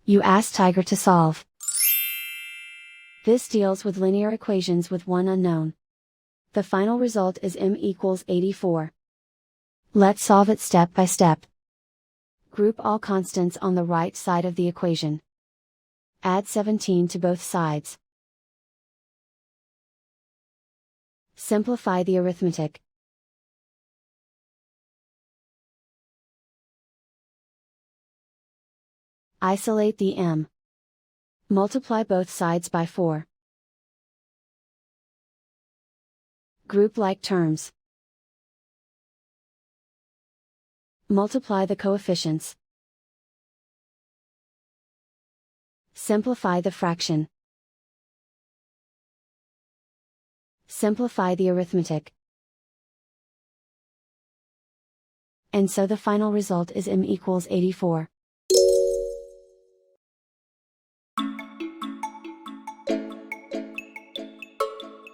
You ask Tiger to solve. This deals with linear equations with one unknown. The final result is m equals 84. Let's solve it step by step. Group all constants on the right side of the equation. Add 17 to both sides. Simplify the arithmetic. Isolate the m. Multiply both sides by 4. Group like terms. Multiply the coefficients. Simplify the fraction. Simplify the arithmetic. And so the final result is m equals 84.